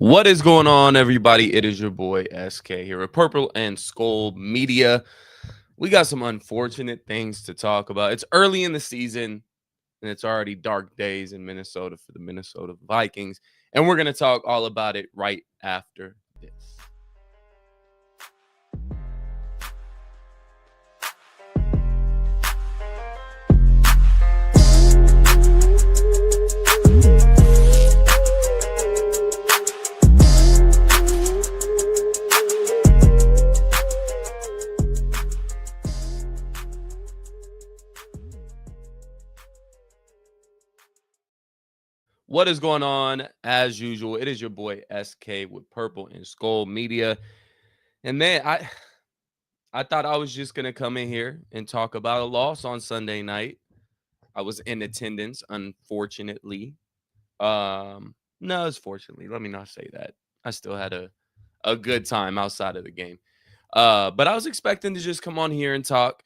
What is going on, everybody? It is your boy SK here at Purple&SKOL'd Media. We got some unfortunate things to talk about. It's early in the season, and it's already dark days in Minnesota for the Minnesota Vikings. And we're going to talk all about it right after this. What is going on? As usual, it is your boy SK with Purple&SKOL'd Media. And man, I thought I was just going to come in here and talk about a loss on Sunday night. I was in attendance, unfortunately. No, it's fortunately. Let me not say that. I still had a good time outside of the game. But I was expecting to just come on here and talk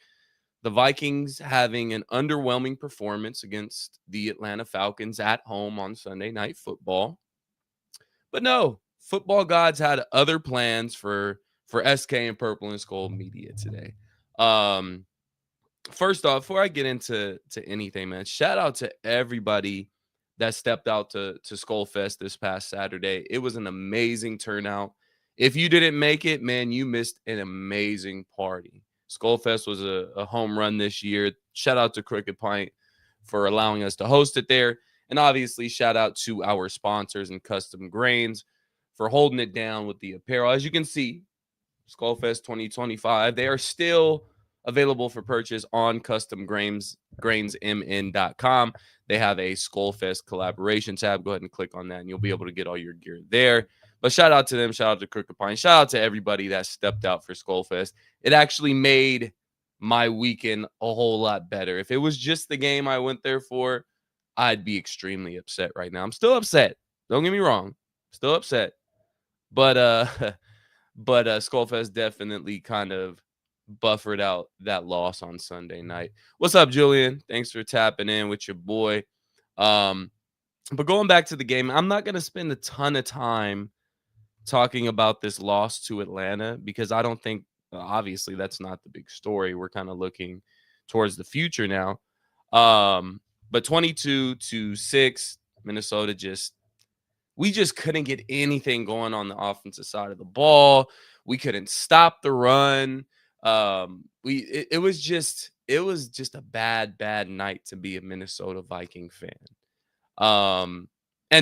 the Vikings having an underwhelming performance against the Atlanta Falcons at home on Sunday Night Football. But no, football gods had other plans for SK and Purple&SKOL'd Media today. First off, before I get into anything, man, shout out to everybody that stepped out to Skull Fest this past Saturday. It was an amazing turnout. If you didn't make it, man, you missed an amazing party. Skull Fest was a home run this year. Shout out to Crooked Pint for allowing us to host it there. And obviously, shout out to our sponsors and Custom Grains for holding it down with the apparel. As you can see, Skull Fest 2025, they are still available for purchase on customgrainsmn.com. They have a Skull Fest collaboration tab. Go ahead and click on that, and you'll be able to get all your gear there. But shout out to them. Shout out to Crooked Pine. Shout out to everybody that stepped out for Skull Fest. It actually made my weekend a whole lot better. If it was just the game I went there for, I'd be extremely upset right now. I'm still upset. Don't get me wrong. Still upset. But Skull Fest definitely kind of buffered out that loss on Sunday night. What's up, Julian? Thanks for tapping in with your boy. But going back to the game, I'm not going to spend a ton of time talking about this loss to Atlanta because I don't think, obviously, that's not the big story. We're kind of looking towards the future now. But 22-6, Minnesota we just couldn't get anything going on the offensive side of the ball. We couldn't stop the run. It was just a bad night to be a Minnesota Viking fan. And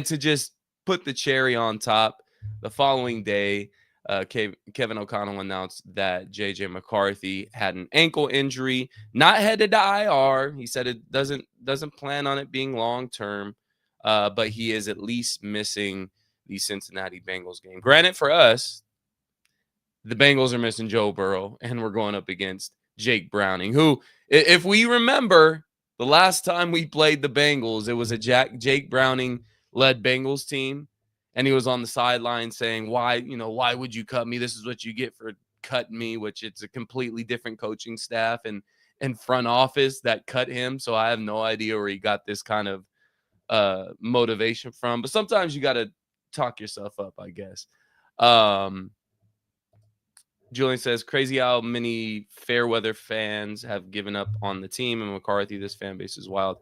to just put the cherry on top, the following day, Kevin O'Connell announced that JJ McCarthy had an ankle injury, not headed to IR. He said it doesn't plan on it being long term, but he is at least missing the Cincinnati Bengals game. Granted, for us, the Bengals are missing Joe Burrow, and we're going up against Jake Browning, who, if we remember, the last time we played the Bengals, it was a Jake Browning-led Bengals team, and he was on the sideline saying, why would you cut me? This is what you get for cutting me, which it's a completely different coaching staff and front office that cut him, so I have no idea where he got this kind of motivation from. But sometimes you got to talk yourself up, I guess. Julian says, crazy how many Fairweather fans have given up on the team, and McCarthy, this fan base is wild.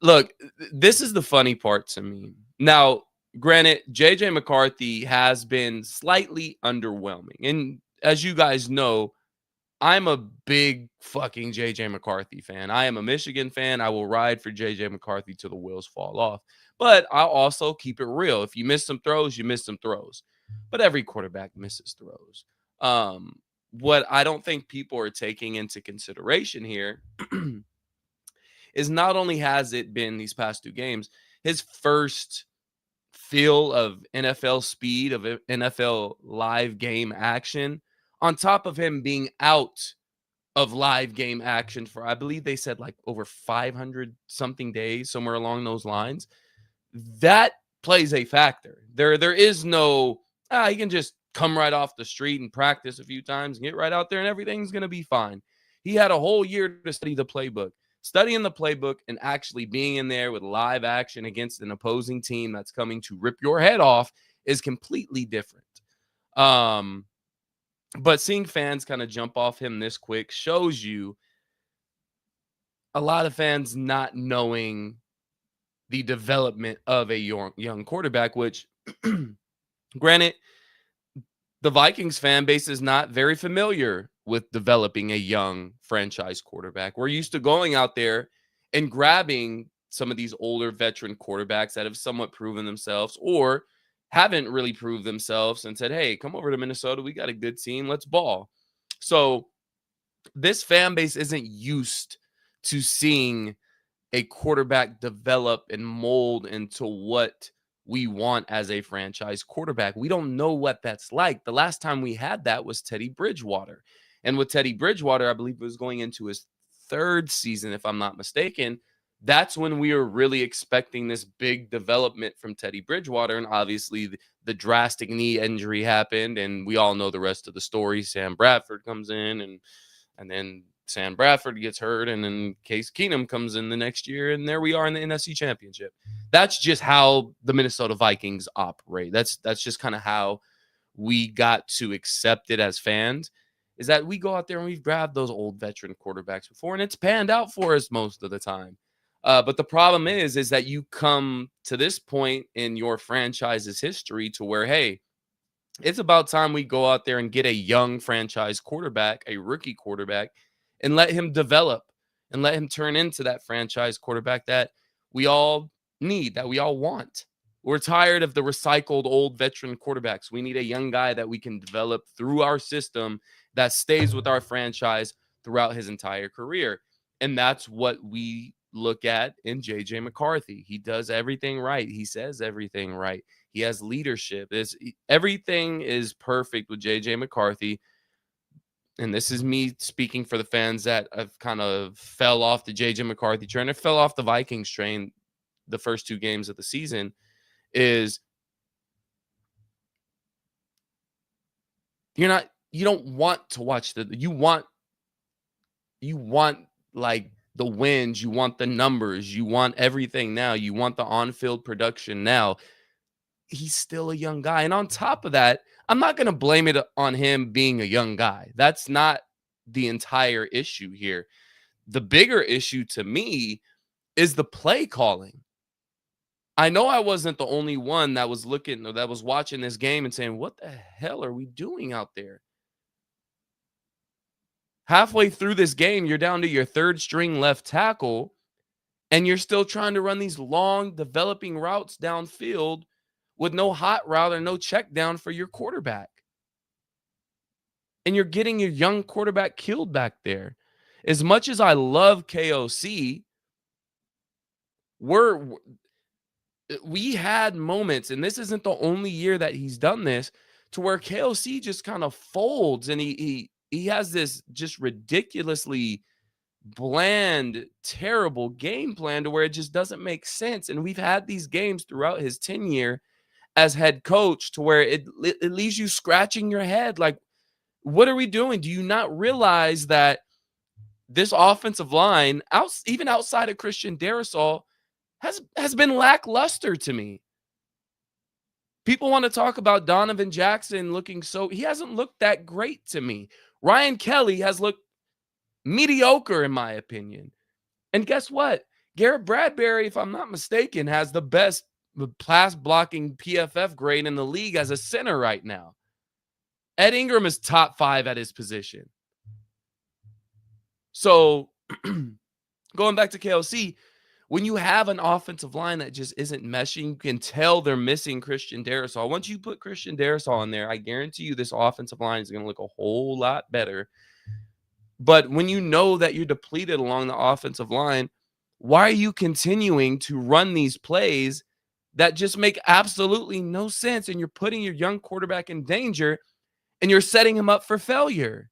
Look, this is the funny part to me. Now, granted, JJ McCarthy has been slightly underwhelming. And as you guys know, I'm a big fucking JJ McCarthy fan. I am a Michigan fan. I will ride for JJ McCarthy till the wheels fall off. But I'll also keep it real. If you miss some throws, you miss some throws. But every quarterback misses throws. What I don't think people are taking into consideration here is not only has it been these past two games, his first feel of NFL speed, of NFL live game action, on top of him being out of live game action for, I believe they said like over 500 something days, somewhere along those lines. That plays a factor. There is no, he can just come right off the street and practice a few times and get right out there and everything's going to be fine. He had a whole year to study the playbook. Studying the playbook and actually being in there with live action against an opposing team that's coming to rip your head off is completely different. Um, but seeing fans kind of jump off him this quick shows you a lot of fans not knowing the development of a young quarterback, which granted, the Vikings fan base is not very familiar with developing a young franchise quarterback. We're used to going out there and grabbing some of these older veteran quarterbacks that have somewhat proven themselves or haven't really proved themselves and said, hey, come over to Minnesota. We got a good team. Let's ball. So this fan base isn't used to seeing a quarterback develop and mold into what we want as a franchise quarterback. We don't know what that's like. The last time we had that was Teddy Bridgewater. And with Teddy Bridgewater, I believe it was going into his third season, if I'm not mistaken. That's when we were really expecting this big development from Teddy Bridgewater. And obviously, the drastic knee injury happened. And we all know the rest of the story. Sam Bradford comes in, and then Sam Bradford gets hurt, and then Case Keenum comes in the next year, and there we are in the NFC Championship. That's just how the Minnesota Vikings operate. That's just kind of how we got to accept it as fans, is that we go out there and we've grabbed those old veteran quarterbacks before, and it's panned out for us most of the time. But the problem is that you come to this point in your franchise's history to where, hey, it's about time we go out there and get a young franchise quarterback, a rookie quarterback, and let him develop and let him turn into that franchise quarterback that we all need, that we all want. We're tired of the recycled old veteran quarterbacks. We need a young guy that we can develop through our system that stays with our franchise throughout his entire career. And that's what we look at in JJ McCarthy. He does everything right. He says everything right. He has leadership. Everything is perfect with JJ McCarthy. And this is me speaking for the fans that have kind of fell off the JJ McCarthy train or fell off the Vikings train the first 2 games of the season, is you don't want to watch you want like the wins, you want the numbers, you want everything now, you want the on-field production now. He's still a young guy. And on top of that, I'm not going to blame it on him being a young guy. That's not the entire issue here. The bigger issue to me is the play calling. I know I wasn't the only one that was watching this game and saying, what the hell are we doing out there? Halfway through this game, you're down to your third string left tackle, and you're still trying to run these long developing routes downfield with no hot route or no check down for your quarterback. And you're getting your young quarterback killed back there. As much as I love KOC, we had moments, and this isn't the only year that he's done this, to where KOC just kind of folds, and he has this just ridiculously bland, terrible game plan to where it just doesn't make sense. And we've had these games throughout his tenure as head coach to where it leaves you scratching your head. Like, what are we doing? Do you not realize that this offensive line, even outside of Christian Darrisaw, has been lackluster to me? People want to talk about Donovan Jackson he hasn't looked that great to me. Ryan Kelly has looked mediocre, in my opinion. And guess what? Garrett Bradbury, if I'm not mistaken, has the best pass blocking PFF grade in the league as a center right now. Ed Ingram is top 5 at his position. So going back to KOC, when you have an offensive line that just isn't meshing, you can tell they're missing Christian Darrisaw. Once you put Christian Darrisaw in there, I guarantee you this offensive line is going to look a whole lot better. But when you know that you're depleted along the offensive line, why are you continuing to run these plays that just make absolutely no sense? And you're putting your young quarterback in danger, and you're setting him up for failure.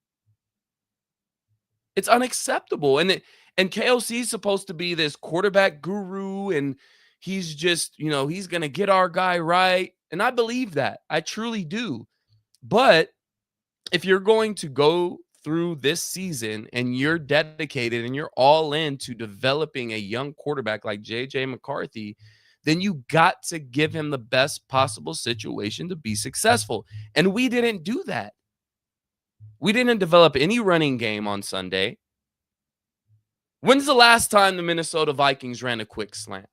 It's unacceptable. And KOC is supposed to be this quarterback guru, and he's just, he's going to get our guy right. And I believe that. I truly do. But if you're going to go through this season and you're dedicated and you're all in to developing a young quarterback like JJ McCarthy, then you got to give him the best possible situation to be successful. And we didn't do that. We didn't develop any running game on Sunday. When's the last time the Minnesota Vikings ran a quick slant?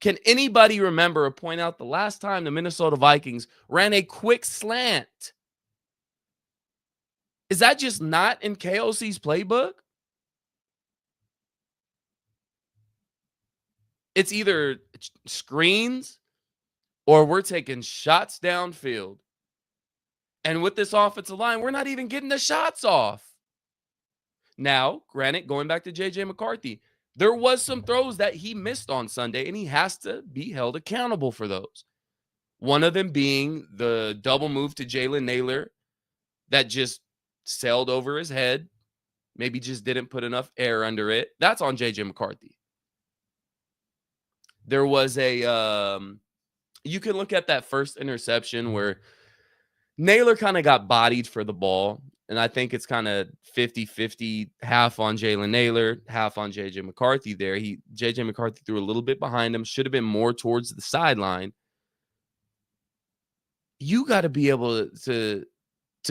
Can anybody remember or point out the last time the Minnesota Vikings ran a quick slant? Is that just not in KOC's playbook? It's either screens or we're taking shots downfield. And with this offensive line, we're not even getting the shots off. Now, granted, going back to J.J. McCarthy, there was some throws that he missed on Sunday, and he has to be held accountable for those. One of them being the double move to Jalen Naylor that just sailed over his head, maybe just didn't put enough air under it. That's on J.J. McCarthy. There was a you can look at that first interception where Naylor kind of got bodied for the ball, and I think it's kind of 50-50, half on Jalen Naylor, half on J.J. McCarthy there. J.J. McCarthy threw a little bit behind him, should have been more towards the sideline. You got to be able to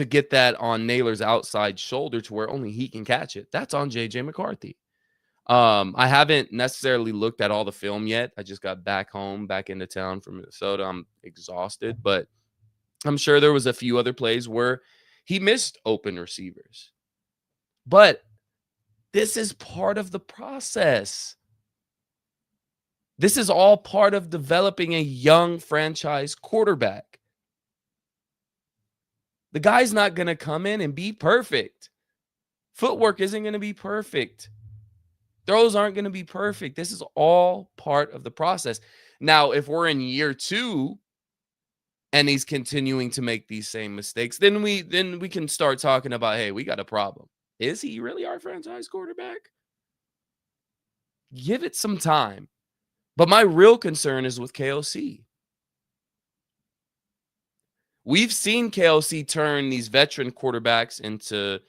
get that on Naylor's outside shoulder to where only he can catch it. That's on J.J. McCarthy. I haven't necessarily looked at all the film yet. I just got back into town from Minnesota. I'm exhausted, but I'm sure there was a few other plays where he missed open receivers. But this is part of the process. This is all part of developing a young franchise quarterback. The guy's not going to come in and be perfect. Footwork isn't going to be perfect. Throws aren't going to be perfect. This is all part of the process. Now, if we're in year 2 and he's continuing to make these same mistakes, then we can start talking about, hey, we got a problem. Is he really our franchise quarterback? Give it some time. But my real concern is with KOC. We've seen KOC turn these veteran quarterbacks into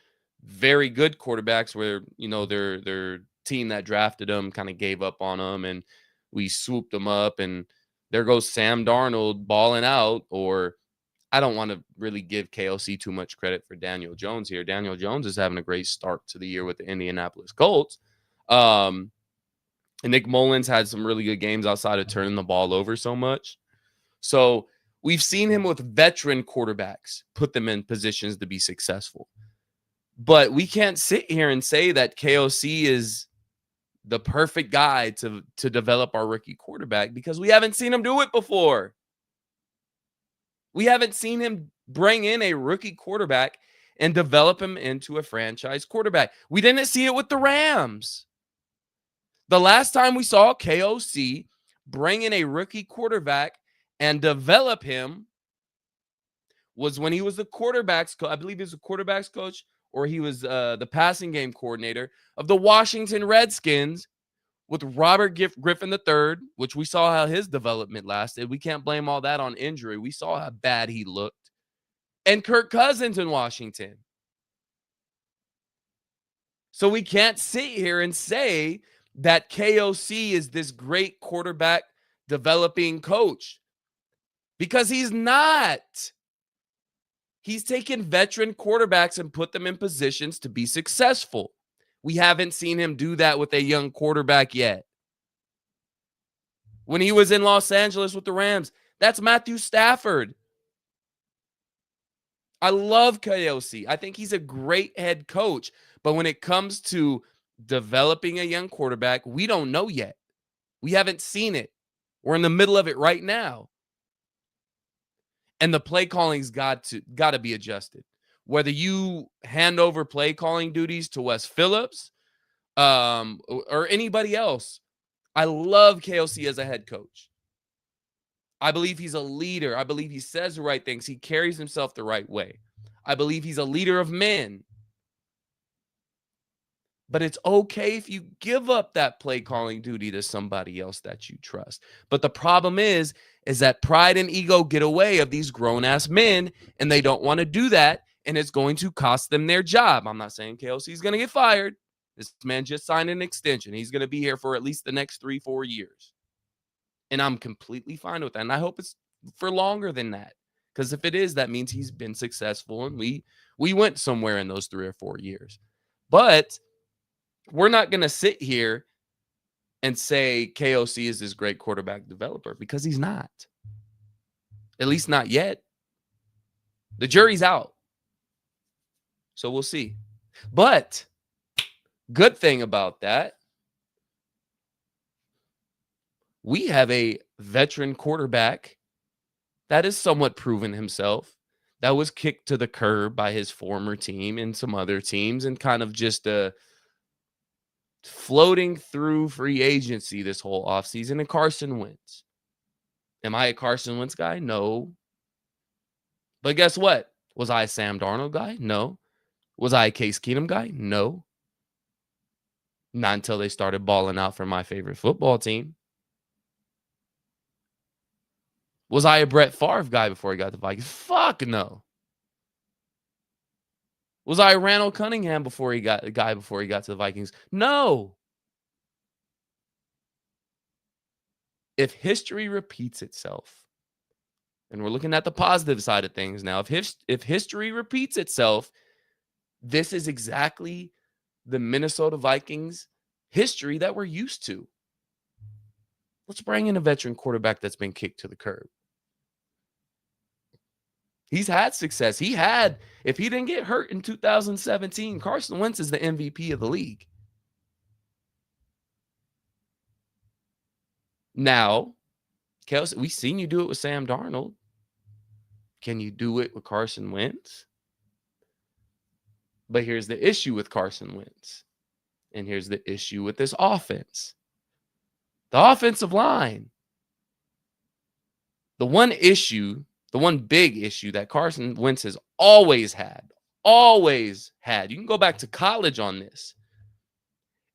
very good quarterbacks where, their team that drafted them kind of gave up on them and we swooped them up, and there goes Sam Darnold balling out. Or I don't want to really give KOC too much credit for Daniel Jones here. Daniel Jones is having a great start to the year with the Indianapolis Colts. And Nick Mullins had some really good games outside of turning the ball over so much. So we've seen him with veteran quarterbacks put them in positions to be successful. But we can't sit here and say that KOC is the perfect guy to develop our rookie quarterback because we haven't seen him do it before. We haven't seen him bring in a rookie quarterback and develop him into a franchise quarterback. We didn't see it with the Rams. The last time we saw KOC bring in a rookie quarterback and develop him was when he was the quarterbacks coach. I believe he was the quarterbacks coach, or he was the passing game coordinator of the Washington Redskins with Robert Griffin III, which we saw how his development lasted. We can't blame all that on injury. We saw how bad he looked. And Kirk Cousins in Washington. So we can't sit here and say that KOC is this great quarterback developing coach because he's not. He's taken veteran quarterbacks and put them in positions to be successful. We haven't seen him do that with a young quarterback yet. When he was in Los Angeles with the Rams, that's Matthew Stafford. I love KOC. I think he's a great head coach. But when it comes to developing a young quarterback, we don't know yet. We haven't seen it. We're in the middle of it right now. And the play calling's got to be adjusted. Whether you hand over play calling duties to Wes Phillips or anybody else, I love KOC as a head coach. I believe he's a leader. I believe he says the right things. He carries himself the right way. I believe he's a leader of men. But it's okay if you give up that play calling duty to somebody else that you trust. But the problem is that pride and ego get away of these grown-ass men, and they don't want to do that, and it's going to cost them their job. I'm not saying KOC is going to get fired. This man just signed an extension. He's going to be here for at least the next 3-4 years. And I'm completely fine with that. And I hope it's for longer than that. Because if it is, that means he's been successful and we went somewhere in those 3 or 4 years. But we're not going to sit here and say KOC is this great quarterback developer, because he's not. At least not yet. The jury's out. So we'll see. But good thing about that, we have a veteran quarterback that has somewhat proven himself, that was kicked to the curb by his former team and some other teams, and kind of just floating through free agency this whole offseason, and Carson Wentz. Am I a Carson Wentz guy? No. But guess what? Was I a Sam Darnold guy? No. Was I a Case Keenum guy? No. Not until they started balling out for my favorite football team. Was I a Brett Favre guy before he got the Vikings? Fuck no. Was I a Randall Cunningham before he got to the Vikings? No. If history repeats itself, and we're looking at the positive side of things now, if history repeats itself, this is exactly the Minnesota Vikings history that we're used to. Let's bring in a veteran quarterback that's been kicked to the curb. He's had success. If he didn't get hurt in 2017, Carson Wentz is the MVP of the league. Now, Kelsey, we've seen you do it with Sam Darnold. Can you do it with Carson Wentz? But here's the issue with Carson Wentz. And here's the issue with this offense. The offensive line. The one big issue that Carson Wentz has always had, you can go back to college on this,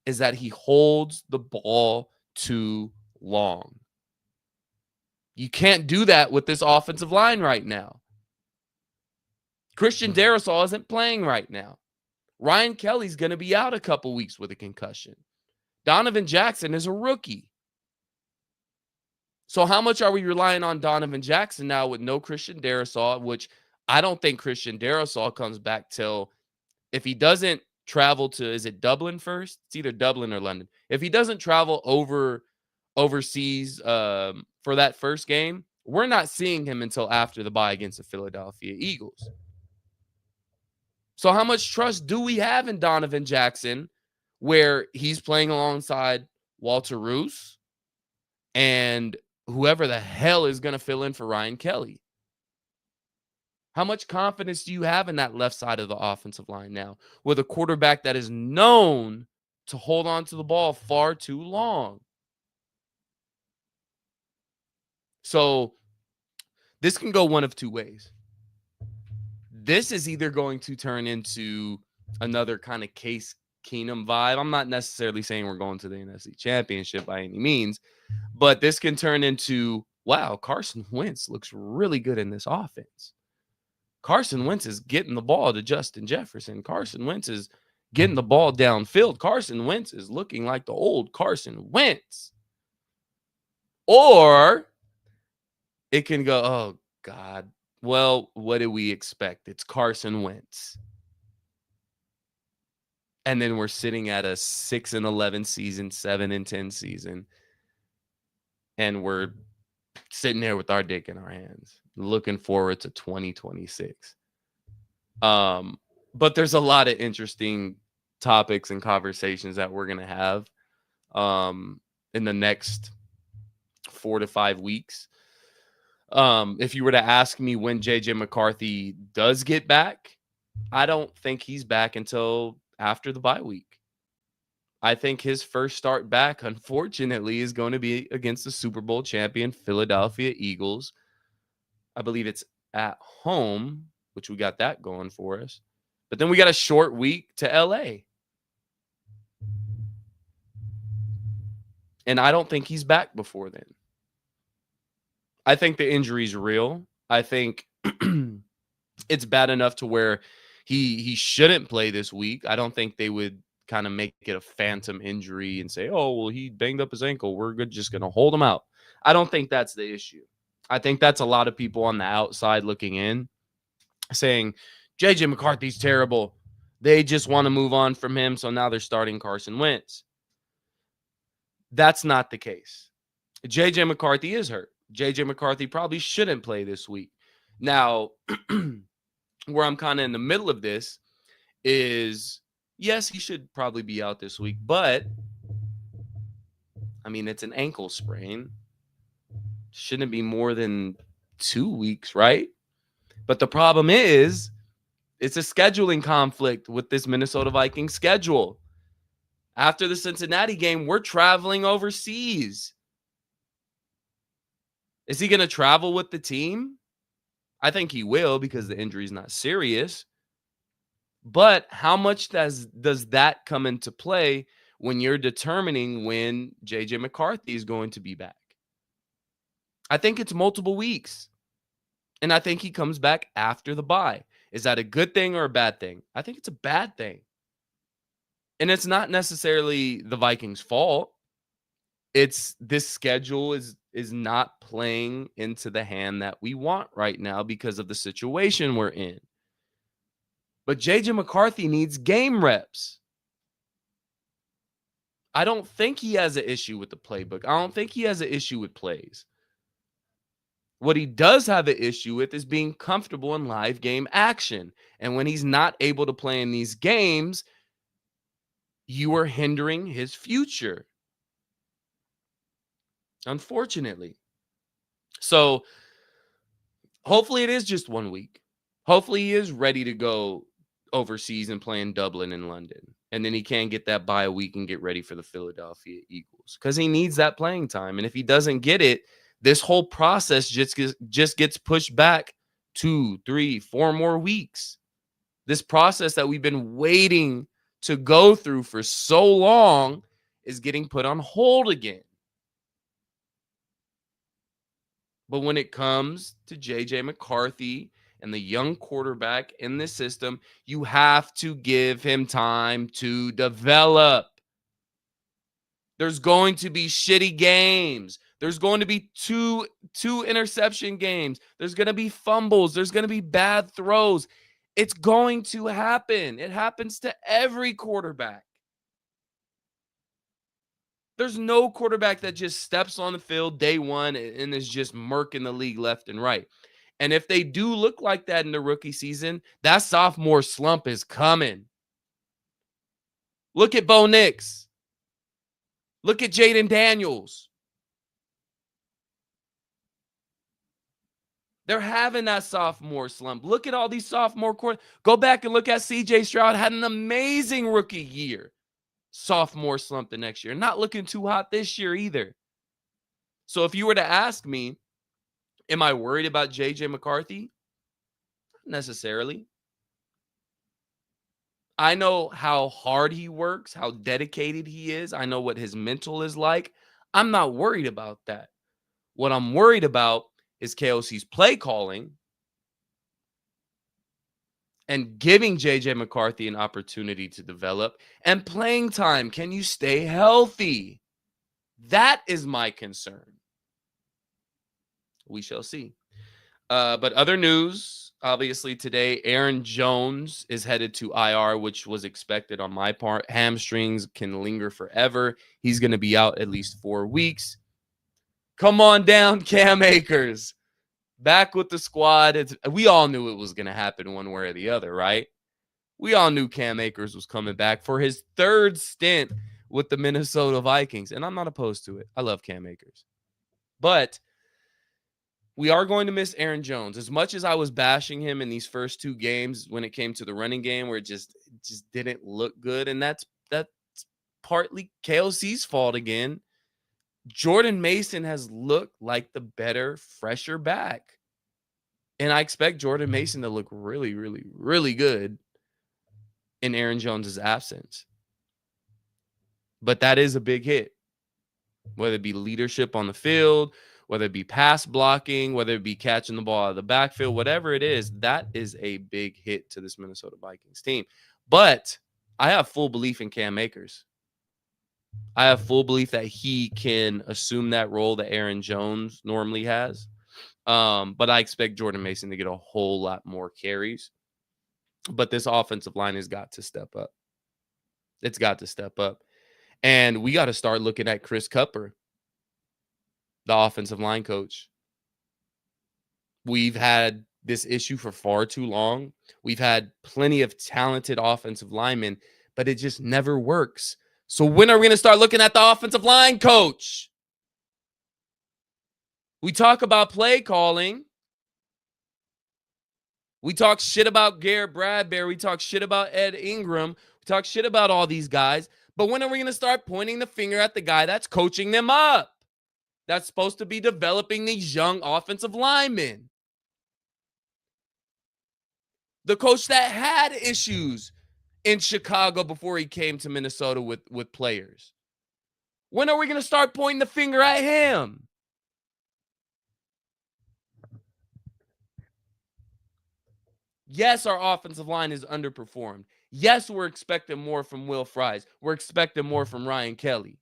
is that he holds the ball too long. You can't do that with this offensive line right now. Christian Darrisaw isn't playing right now. Ryan Kelly's going to be out a couple weeks with a concussion. Donovan Jackson is a rookie. So how much are we relying on Donovan Jackson now with no Christian Darrisaw, which I don't think Christian Darrisaw comes back till, if he doesn't travel to, is it Dublin first? It's either Dublin or London. If he doesn't travel overseas for that first game, we're not seeing him until after the bye against the Philadelphia Eagles. So how much trust do we have in Donovan Jackson, where he's playing alongside Walter Roos and whoever the hell is going to fill in for Ryan Kelly? How much confidence do you have in that left side of the offensive line now, with a quarterback that is known to hold on to the ball far too long? So this can go one of two ways. This is either going to turn into another kind of Case Keenum vibe. I'm not necessarily saying we're going to the NFC Championship by any means, but this can turn into, wow, Carson Wentz looks really good in this offense. Carson Wentz is getting the ball to Justin Jefferson. Carson Wentz is getting the ball downfield. Carson Wentz is looking like the old Carson Wentz. Or it can go, oh, God, well, what do we expect? It's Carson Wentz. And then we're sitting at a 6-11 season, 7-10 season. And we're sitting there with our dick in our hands, looking forward to 2026. But there's a lot of interesting topics and conversations that we're going to have in the next 4 to 5 weeks. If you were to ask me when JJ McCarthy does get back, I don't think he's back until after the bye week. I think his first start back, unfortunately, is going to be against the Super Bowl champion Philadelphia Eagles. I believe it's at home, which we got that going for us. But then we got a short week to LA. And I don't think he's back before then. I think the injury's real. I think it's bad enough to where he shouldn't play this week. I don't think they would kind of make it a phantom injury and say, oh, well, he banged up his ankle, we're just going to hold him out. I don't think that's the issue. I think that's a lot of people on the outside looking in saying, JJ McCarthy's terrible. They just want to move on from him, so now they're starting Carson Wentz. That's not the case. JJ McCarthy is hurt. JJ McCarthy probably shouldn't play this week. Now, where I'm kind of in the middle of this is, yes, he should probably be out this week, but I mean, it's an ankle sprain. Shouldn't be more than 2 weeks, right? But the problem is, it's a scheduling conflict with this Minnesota Vikings schedule. After the Cincinnati game, we're traveling overseas. Is he going to travel with the team? I think he will because the injury is not serious. But how much does that come into play when you're determining when JJ McCarthy is going to be back? I think it's multiple weeks. And I think he comes back after the bye. Is that a good thing or a bad thing? I think it's a bad thing. And it's not necessarily the Vikings' fault. It's this schedule is not playing into the hand that we want right now because of the situation we're in. But JJ McCarthy needs game reps. I don't think he has an issue with the playbook. I don't think he has an issue with plays. What he does have an issue with is being comfortable in live game action. And when he's not able to play in these games, you are hindering his future. Unfortunately. So hopefully it is just 1 week. Hopefully he is ready to go overseas and play in Dublin and London. And then he can get that bye week and get ready for the Philadelphia Eagles because he needs that playing time. And if he doesn't get it, this whole process just gets pushed back 2, 3, 4 more weeks. This process that we've been waiting to go through for so long is getting put on hold again. But when it comes to JJ McCarthy and the young quarterback in this system, you have to give him time to develop. There's going to be shitty games. There's going to be two interception games. There's going to be fumbles. There's going to be bad throws. It's going to happen. It happens to every quarterback. There's no quarterback that just steps on the field day one and is just murking the league left and right. And if they do look like that in the rookie season, that sophomore slump is coming. Look at Bo Nix. Look at Jaden Daniels. They're having that sophomore slump. Look at all these sophomore quarterbacks. Go back and look at CJ Stroud. Had an amazing rookie year. Sophomore slump the next year. Not looking too hot this year either. So if you were to ask me, am I worried about JJ McCarthy? Not necessarily. I know how hard he works, how dedicated he is. I know what his mental is like. I'm not worried about that. What I'm worried about is KOC's play calling and giving JJ McCarthy an opportunity to develop and playing time. Can you stay healthy? That is my concern. We shall see. But other news, obviously today, Aaron Jones is headed to IR, which was expected on my part. Hamstrings can linger forever. He's going to be out at least 4 weeks. Come on down, Cam Akers. Back with the squad. We all knew it was going to happen one way or the other, right? We all knew Cam Akers was coming back for his 3rd stint with the Minnesota Vikings. And I'm not opposed to it. I love Cam Akers. But we are going to miss Aaron Jones. As much as I was bashing him in these first 2 games when it came to the running game where it just didn't look good. And that's partly KOC's fault again. Jordan Mason has looked like the better, fresher back. And I expect Jordan Mason to look really, really, really good in Aaron Jones' absence. But that is a big hit. Whether it be leadership on the field, whether it be pass blocking, whether it be catching the ball out of the backfield, whatever it is, that is a big hit to this Minnesota Vikings team. But I have full belief in Cam Akers. I have full belief that he can assume that role that Aaron Jones normally has. But I expect Jordan Mason to get a whole lot more carries. But this offensive line has got to step up. It's got to step up. And we got to start looking at Chris Cupper, the offensive line coach. We've had this issue for far too long. We've had plenty of talented offensive linemen, but it just never works. So when are we going to start looking at the offensive line coach? We talk about play calling. We talk shit about Garrett Bradbury. We talk shit about Ed Ingram. We talk shit about all these guys. But when are we going to start pointing the finger at the guy that's coaching them up? That's supposed to be developing these young offensive linemen. The coach that had issues in Chicago before he came to Minnesota with players. When are we going to start pointing the finger at him? Yes, our offensive line is underperformed. Yes, we're expecting more from Will Fries. We're expecting more from Ryan Kelly.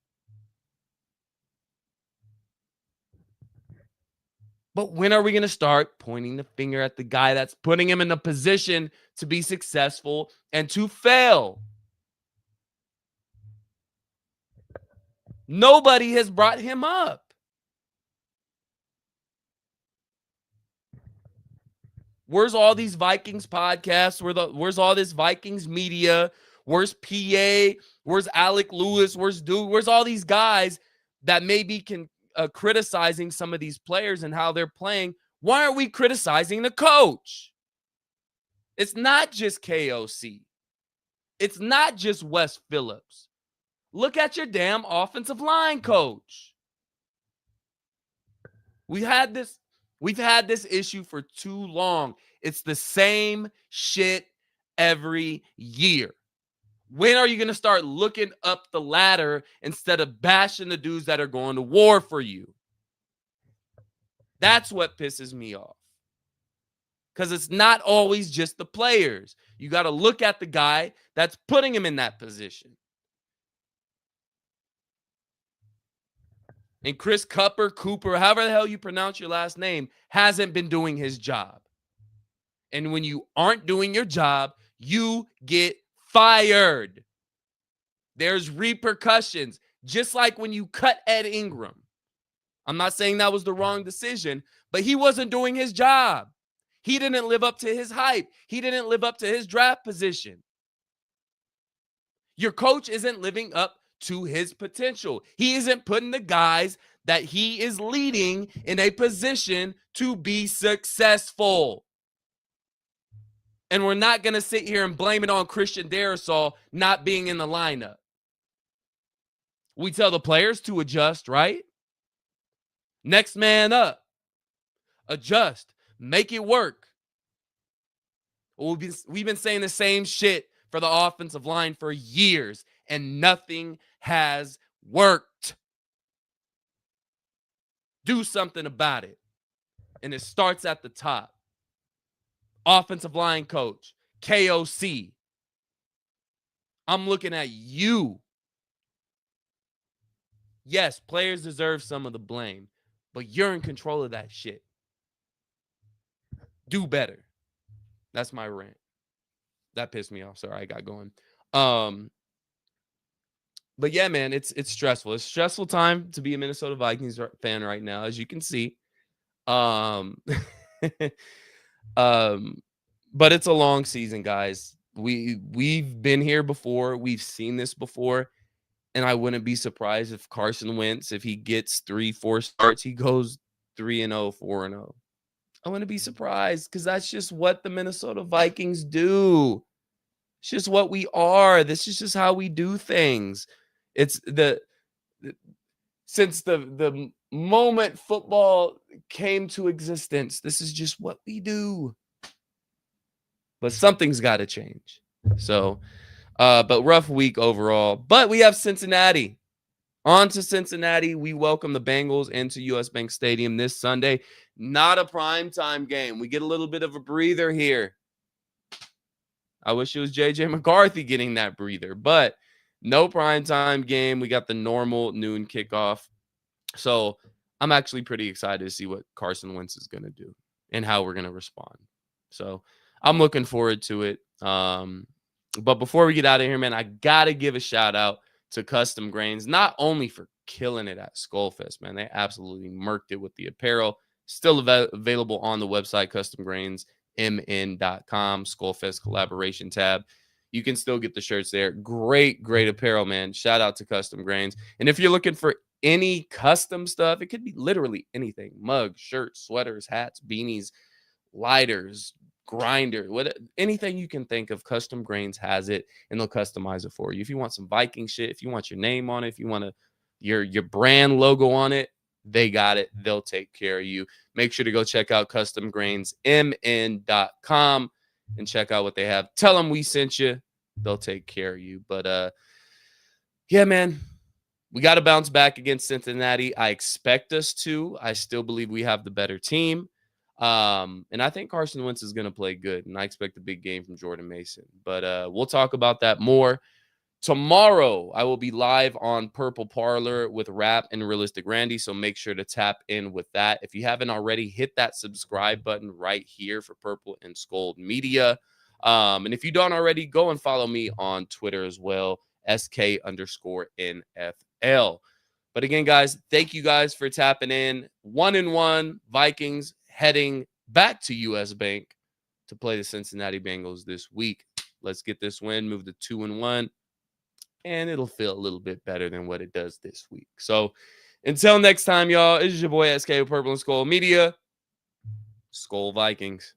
But when are we going to start pointing the finger at the guy that's putting him in a position to be successful and to fail? Nobody has brought him up. Where's all these Vikings podcasts? Where's all this Vikings media? Where's PA? Where's Alec Lewis? Where's all these guys that maybe can criticizing some of these players and how they're playing? Why aren't we criticizing the coach? It's not just KOC. It's not just Wes Phillips. Look at your damn offensive line coach. We've had this issue for too long. It's the same shit every year. When are you going to start looking up the ladder instead of bashing the dudes that are going to war for you? That's what pisses me off. Because it's not always just the players. You got to look at the guy that's putting him in that position. And Chris Cooper, however the hell you pronounce your last name, hasn't been doing his job. And when you aren't doing your job, you get fired. There's repercussions, just like when you cut Ed Ingram. I'm not saying that was the wrong decision, but he wasn't doing his job. He didn't live up to his hype. He didn't live up to his draft position. Your coach isn't living up to his potential. He isn't putting the guys that he is leading in a position to be successful. And we're not going to sit here and blame it on Christian Darrisaw not being in the lineup. We tell the players to adjust, right? Next man up. Adjust. Make it work. We've been saying the same shit for the offensive line for years, and nothing has worked. Do something about it. And it starts at the top. Offensive line coach, KOC. I'm looking at you. Yes, players deserve some of the blame, but you're in control of that shit. Do better. That's my rant. That pissed me off. Sorry, I got going. But yeah, man, it's stressful. It's a stressful time to be a Minnesota Vikings fan right now, as you can see. But it's a long season, guys. We've been here before. We've seen this before. And I wouldn't be surprised if Carson Wentz, if he gets 3-4 starts, he goes 3-0, 4-0. I wouldn't be surprised because that's just what the Minnesota Vikings do. It's just what we are. This is just how we do things. It's since the moment football came to existence, this is just what we do. But something's got to change. So, but rough week overall. But we have Cincinnati. On to Cincinnati. We welcome the Bengals into US Bank Stadium this Sunday. Not a primetime game. We get a little bit of a breather here. I wish it was JJ McCarthy getting that breather, but No primetime game. We got the normal noon kickoff. So I'm actually pretty excited to see what Carson Wentz is going to do and how we're going to respond. So I'm looking forward to it. But before we get out of here, man, I got to give a shout out to Custom Grains, not only for killing it at Skullfest, man. They absolutely murked it with the apparel. Still available on the website, customgrainsmn.com, Skullfest collaboration tab. You can still get the shirts there. Great, great apparel, man. Shout out to Custom Grains. And if you're looking for any custom stuff, it could be literally anything: mugs, shirts, sweaters, hats, beanies, lighters, grinder, anything you can think of. Custom Grains has it, and they'll customize it for you. If you want some Viking shit, if you want your name on it, if you want your brand logo on it, they got it. They'll take care of you. Make sure to go check out customgrainsmn.com and check out what they have. Tell them we sent you. They'll take care of you. But yeah, man, we got to bounce back against Cincinnati. I expect us to. I still believe we have the better team. And I think Carson Wentz is going to play good, and I expect a big game from Jordan Mason. But we'll talk about that more. Tomorrow, I will be live on Purple Parlor with Rap and Realistic Randy, so make sure to tap in with that. If you haven't already, hit that subscribe button right here for Purple and SKOL'd Media. And if you don't already, go and follow me on Twitter as well, SK_NFL. But again, guys, thank you guys for tapping in. 1-1 Vikings heading back to US Bank to play the Cincinnati Bengals this week. Let's get this win, move to 2-1, and it'll feel a little bit better than what it does this week. So until next time, y'all, this is your boy SK with Purple and SKOL'd Media. Skol Vikings.